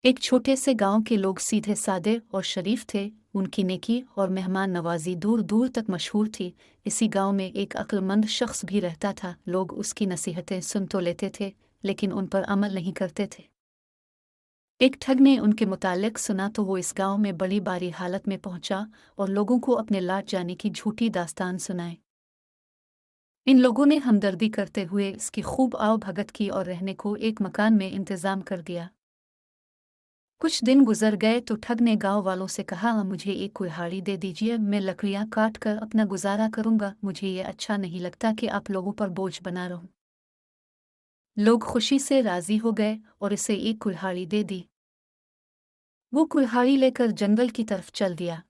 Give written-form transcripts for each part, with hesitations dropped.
एक छोटे से गांव के लोग सीधे सादे और शरीफ थे। उनकी नेकी और मेहमान नवाजी दूर दूर तक मशहूर थी। इसी गांव में एक अक्लमंद शख्स भी रहता था। लोग उसकी नसीहतें सुन तो लेते थे, लेकिन उन पर अमल नहीं करते थे। एक ठग ने उनके मुतालिक सुना तो वो इस गांव में बड़ी बारी हालत में पहुंचा और लोगों को अपने लाट जाने की झूठी दास्तान सुनाई। इन लोगों ने हमदर्दी करते हुए इसकी खूब आओ भगत की और रहने को एक मकान में इंतजाम कर दिया। कुछ दिन गुजर गए तो ठग ने गांव वालों से कहा, मुझे एक कुल्हाड़ी दे दीजिए, मैं लकड़ियां काट कर अपना गुजारा करूंगा। मुझे ये अच्छा नहीं लगता कि आप लोगों पर बोझ बना रहूं। लोग खुशी से राजी हो गए और इसे एक कुल्हाड़ी दे दी। वो कुल्हाड़ी लेकर जंगल की तरफ चल दिया।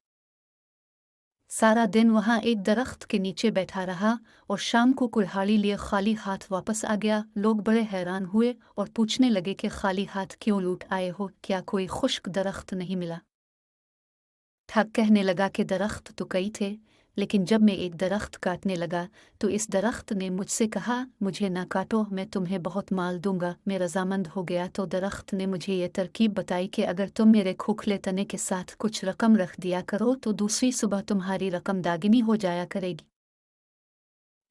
सारा दिन वहां एक दरख्त के नीचे बैठा रहा और शाम को कुल्हाड़ी लिए खाली हाथ वापस आ गया। लोग बड़े हैरान हुए और पूछने लगे कि खाली हाथ क्यों लौट आए हो, क्या कोई खुश्क दरख्त नहीं मिला? ठग कहने लगा कि दरख्त तो कई थे, लेकिन जब मैं एक दरख्त काटने लगा तो इस दरख्त ने मुझसे कहा, मुझे ना काटो, मैं तुम्हें बहुत माल दूंगा। मैं रजामंद हो गया तो दरख्त ने मुझे ये तरकीब बताई कि अगर तुम मेरे खोखले तने के साथ कुछ रकम रख दिया करो तो दूसरी सुबह तुम्हारी रकम दागिनी हो जाया करेगी।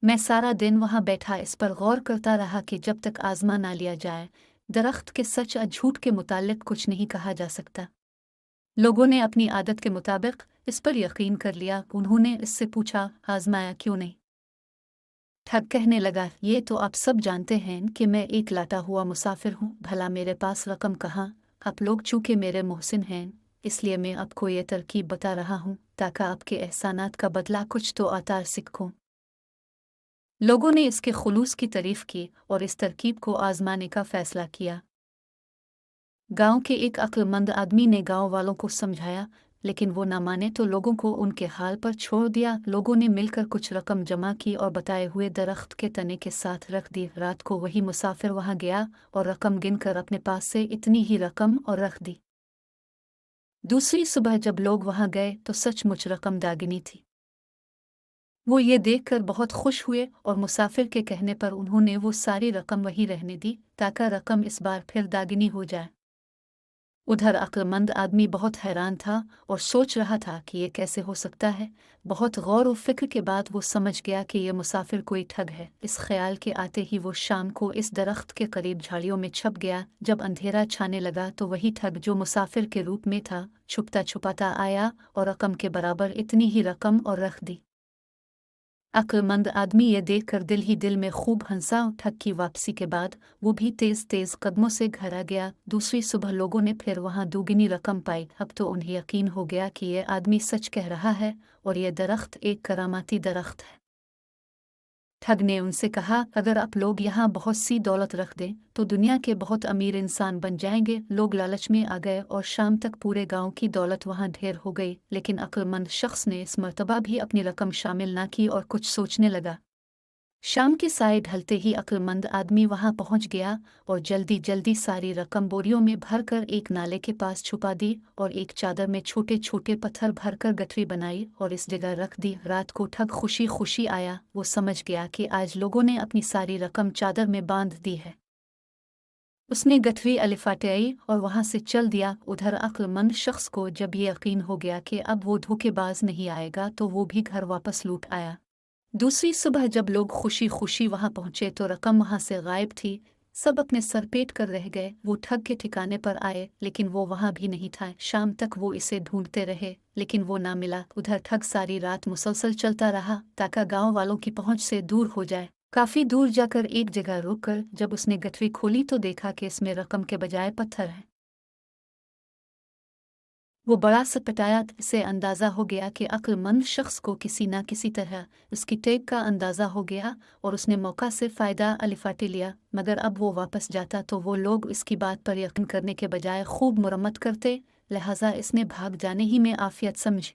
मैं सारा दिन वहां बैठा इस पर गौर करता रहा कि जब तक आजमा ना लिया जाए, दरख्त के सच या झूठ के मुतालिक कुछ नहीं कहा जा सकता। लोगों ने अपनी आदत के मुताबिक इस पर यकीन कर लिया। उन्होंने इससे पूछा, आजमाया क्यों नहीं? ठग कहने लगा, ये तो आप सब जानते हैं कि मैं एक लाटा हुआ मुसाफिर हूँ, भला मेरे पास रकम कहाँ? आप लोग चूंकि मेरे मोहसिन हैं, इसलिए मैं आपको ये तरकीब बता रहा हूँ ताकि आपके एहसानात का बदला कुछ तो आता सीखूं। लोगों ने इसके खुलूस की तारीफ की और इस तरकीब को आजमाने का फैसला किया। गांव के एक अक्लमंद आदमी ने गांव वालों को समझाया, लेकिन वो ना माने तो लोगों को उनके हाल पर छोड़ दिया। लोगों ने मिलकर कुछ रकम जमा की और बताए हुए दरख्त के तने के साथ रख दी। रात को वही मुसाफिर वहां गया और रकम गिनकर अपने पास से इतनी ही रकम और रख दी। दूसरी सुबह जब लोग वहां गए तो सचमुच रकम दागिनी थी। वो ये देखकर बहुत खुश हुए और मुसाफिर के कहने पर उन्होंने वो सारी रकम वहीं रहने दी ताकि रकम इस बार फिर दागिनी हो जाए। उधर अक्लमंद आदमी बहुत हैरान था और सोच रहा था कि ये कैसे हो सकता है। बहुत गौर और फिक्र के बाद वो समझ गया कि ये मुसाफिर कोई ठग है। इस ख्याल के आते ही वो शाम को इस दरख्त के करीब झाड़ियों में छुप गया। जब अंधेरा छाने लगा तो वही ठग जो मुसाफिर के रूप में था छुपता छुपाता आया और रकम के बराबर इतनी ही रकम और रख दी। अक्लमंद आदमी ये देखकर दिल ही दिल में खूब हंसा। ठग की वापसी के बाद वो भी तेज तेज कदमों से घर आ गया। दूसरी सुबह लोगों ने फिर वहां दुगनी रकम पाई। अब तो उन्हें यकीन हो गया कि ये आदमी सच कह रहा है और ये दरख्त एक करामाती दरख्त है। ठग ने उनसे कहा, अगर आप लोग यहाँ बहुत सी दौलत रख दें तो दुनिया के बहुत अमीर इंसान बन जाएंगे। लोग लालच में आ गए और शाम तक पूरे गांव की दौलत वहाँ ढेर हो गई। लेकिन अक्लमंद शख्स ने इस मर्तबा भी अपनी रकम शामिल ना की और कुछ सोचने लगा। शाम के साए ढलते ही अक्लमंद आदमी वहां पहुंच गया और जल्दी जल्दी सारी रकम बोरियों में भरकर एक नाले के पास छुपा दी और एक चादर में छोटे छोटे पत्थर भरकर गठरी बनाई और इस जगह रख दी। रात को ठग खुशी खुशी आया। वो समझ गया कि आज लोगों ने अपनी सारी रकम चादर में बांध दी है। उसने गठरी अलिफाटियाई और वहां से चल दिया। उधर अक्लमंद शख्स को जब ये यकीन हो गया कि अब वो धोखेबाज नहीं आएगा तो वो भी घर वापस लौट आया। दूसरी सुबह जब लोग खुशी खुशी वहां पहुंचे तो रकम वहां से गायब थी। सब अपने सर पेट कर रह गए। वो ठग के ठिकाने पर आए, लेकिन वो वहां भी नहीं था। शाम तक वो इसे ढूंढते रहे, लेकिन वो ना मिला। उधर ठग सारी रात मुसलसल चलता रहा ताकि गांव वालों की पहुंच से दूर हो जाए। काफी दूर जाकर एक जगह रुककर जब उसने गठरी खोली तो देखा कि इसमें रकम के बजाय पत्थर है। वो बड़ा सटपटाया। इससे अंदाज़ा हो गया कि अक्लमंद शख्स को किसी न किसी तरह उसकी टेप का अंदाज़ा हो गया और उसने मौका से फ़ायदा अलिफाटे लिया। मगर अब वो वापस जाता तो वो लोग इसकी बात पर यकीन करने के बजाय खूब मुरम्मत करते, लिहाजा इसने भाग जाने ही में आफियत समझी।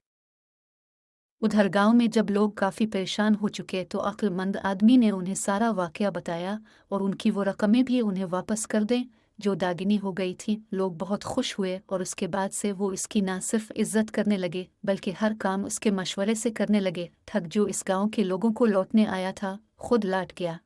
उधर गांव में जब लोग काफ़ी परेशान हो चुके तो अक्लमंद आदमी ने उन्हें सारा वाक़या बताया और उनकी वो रकमें भी उन्हें वापस कर दें जो दागिनी हो गई थी। लोग बहुत खुश हुए और उसके बाद से वो इसकी ना सिर्फ इज्जत करने लगे बल्कि हर काम उसके मशवरे से करने लगे। ठग जो इस गांव के लोगों को लौटने आया था खुद लौट गया।